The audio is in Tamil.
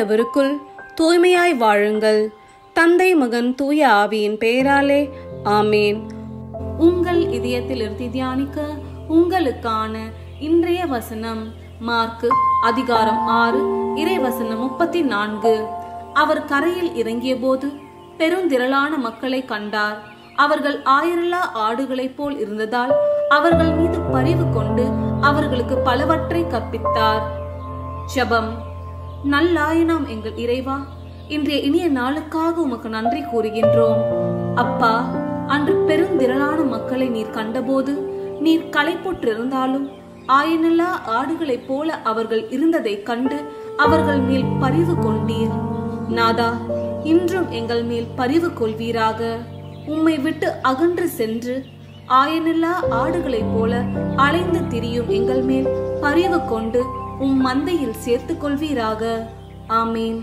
ஆண்டவருக்குள் தூய்மையாய் வாழுங்கள். தந்தை, மகன், தூய ஆவியின் பெயராலே ஆமேன். உங்கள் இதயத்தில் இருந்து தியானிக்க உங்களுக்கான இன்றைய வசனம் மார்க்கு அதிகாரம் 6 இறைவசனம் 34. அவர் கரையில் இறங்கிய போது பெருந்திரளான மக்களை கண்டார். அவர்கள் ஆயிரலா ஆடுகளைப் போல் இருந்ததால் அவர்கள் மீது பரிவு கொண்டு அவர்களுக்கு பலவற்றை கற்பித்தார். ஜெபம். நல்லாயனாம் எங்கள் இறைவா, இன்றைய இனிய நாளுக்காக உமக்கு நன்றி கூறுகின்றோம். அப்பா, அன்று பெருந்திரளான மக்களை நீர் கண்டபோது நீர் களைப்புற்றிருந்தாலும் ஆயனல்லா ஆடுகளைப் போல அவர்கள் இருந்ததை கண்டு அவர்கள் மேல் பரிவு கொண்டீர். நாதா, இன்றும் எங்கள் மேல் பரிவு கொள்வீராக. உம்மை விட்டு அகன்று சென்று ஆயனல்லா ஆடுகளைப் போல அலைந்து திரியும் எங்கள் மேல் பரிவு கொண்டு உம் மந்தையில் சேர்த்துக் கொள்வீராக. ஆமேன்.